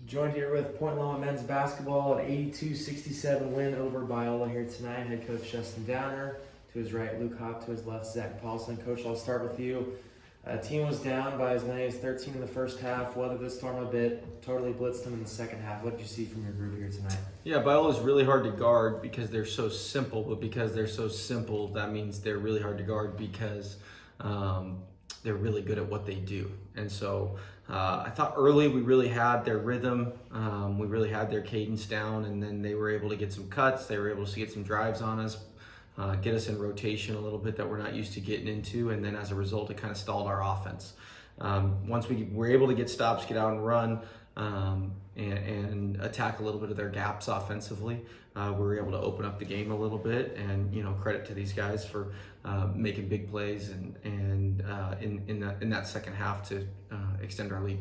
Joined here with Point Loma men's basketball, an 82-67 win over Biola here tonight. Head coach Justin Downer, to his right Luke Hop, to his left Zach Paulson. Coach, I'll start with you. Team was down by as many as 13 in the first half, weathered the storm a bit, totally blitzed them in the second half. What did you see from your group here tonight? Yeah, Biola is really hard to guard because they're so simple, but because they're so simple, that means they're really hard to guard because they're really good at what they do. And so I thought early we really had their rhythm, we really had their cadence down, and then they were able to get some cuts, they were able to get some drives on us, get us in rotation a little bit that we're not used to getting into, and then as a result it kind of stalled our offense. Once we were able to get stops, get out and run, and attack a little bit of their gaps offensively, we were able to open up the game a little bit, and credit to these guys for making big plays and in that second half to extend our lead.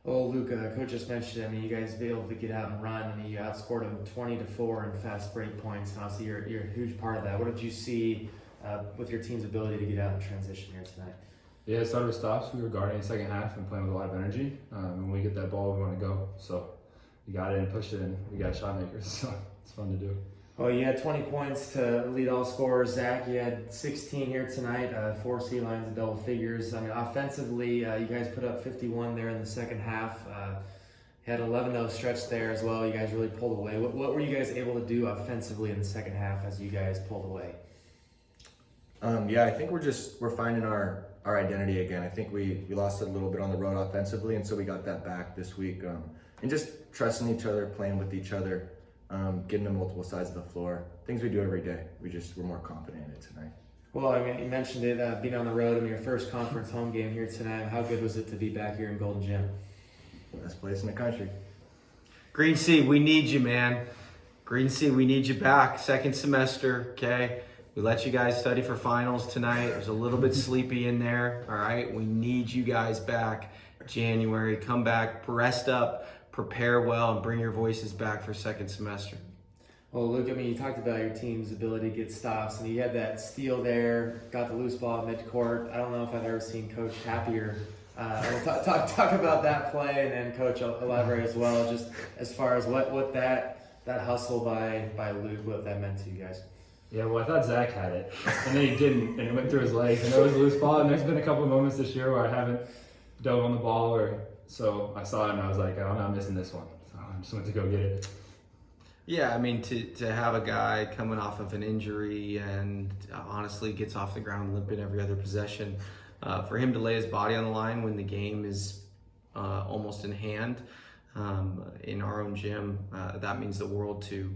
Well, Luke, Coach just mentioned, you guys be able to get out and run. You outscored them 20-4 in fast break points, and obviously you're a huge part of that. What did you see with your team's ability to get out and transition here tonight? Yeah, it started with stops. We were guarding the second half and playing with a lot of energy. When we get that ball, we want to go. So we got it and pushed it, and we got shot makers. So it's fun to do. Well, you had 20 points to lead all scorers. Zach, you had 16 here tonight, 4 C lines and double figures. Offensively, you guys put up 51 there in the second half. You had 11-0 stretch there as well. You guys really pulled away. What were you guys able to do offensively in the second half as you guys pulled away? I think we're finding our identity again. I think we lost a little bit on the road offensively, and so we got that back this week. And just trusting each other, playing with each other, getting to multiple sides of the floor. Things we do every day. We're more confident in it tonight. Well, you mentioned it, being on the road in your first conference home game here tonight. How good was it to be back here in Golden Gym? Best place in the country. Green Sea, we need you, man. Green Sea, we need you back. Second semester, okay? We let you guys study for finals tonight. It was a little bit sleepy in there, all right? We need you guys back. January, come back, rest up, prepare well, and bring your voices back for second semester. Well, Luke, you talked about your team's ability to get stops, and you had that steal there, got the loose ball at midcourt. I don't know if I've ever seen Coach happier. Talk about that play, and then Coach elaborate as well, just as far as what that hustle by Luke, what that meant to you guys. Yeah, well, I thought Zach had it, and then he didn't, and it went through his legs, and it was a loose ball. And there's been a couple of moments this year where I haven't dove on the ball, so I saw it and I was like, I'm not missing this one. So I just went to go get it. Yeah, to have a guy coming off of an injury and honestly gets off the ground limping every other possession, for him to lay his body on the line when the game is almost in hand in our own gym, that means the world to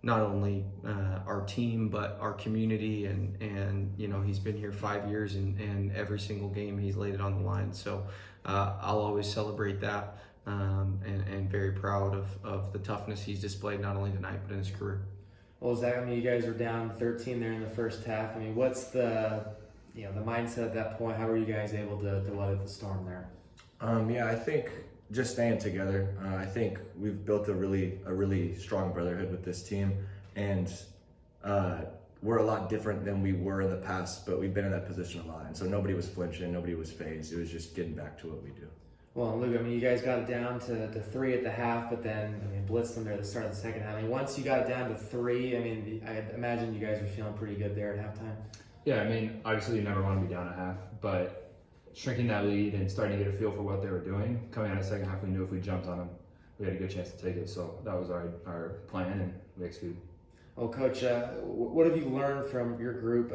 not only our team but our community, and he's been here 5 years and every single game he's laid it on the line. So I'll always celebrate that. And very proud of the toughness he's displayed not only tonight but in his career. Well, Zach, you guys were down 13 there in the first half. What's the mindset at that point? How were you guys able to weather the storm there? I think just staying together. I think we've built a really strong brotherhood with this team, and we're a lot different than we were in the past, but we've been in that position a lot, and so nobody was flinching, nobody was phased. It was just getting back to what we do. Well, Luke, you guys got it down to 3 at the half, but then blitzed them there at the start of the second half. Once you got it down to 3, I imagine you guys were feeling pretty good there at halftime. Yeah, obviously you never want to be down at half, but shrinking that lead and starting to get a feel for what they were doing, coming out of the second half, we knew if we jumped on them, we had a good chance to take it. So that was our plan, and we executed. Well, Coach, what have you learned from your group?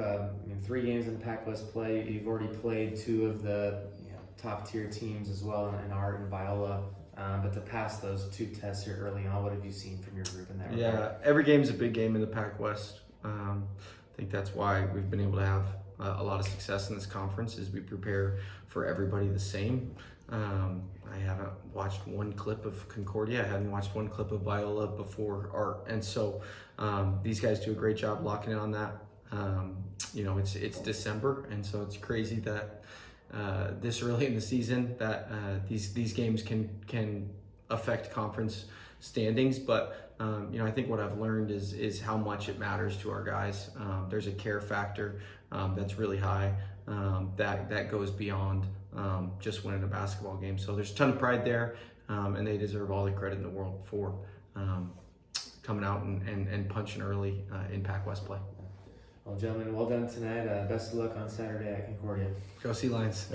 3 games in Pac West play. You've already played 2 of the top-tier teams as well in Art and Biola. But to pass those 2 tests here early on, what have you seen from your group in that regard? Yeah, every game's a big game in the Pac West. I think that's why we've been able to have a lot of success in this conference, is we prepare for everybody the same. I haven't watched one clip of Concordia. I hadn't watched one clip of Biola before Art. And so these guys do a great job locking in on that. It's December, and so it's crazy that this early in the season that these games can affect conference standings. But I think what I've learned is how much it matters to our guys. There's a care factor that's really high, that goes beyond just winning a basketball game. So there's a ton of pride there. and they deserve all the credit in the world for coming out and punching early in Pac West play. Well, gentlemen, well done tonight. Best of luck on Saturday at Concordia. Go Sea Lions.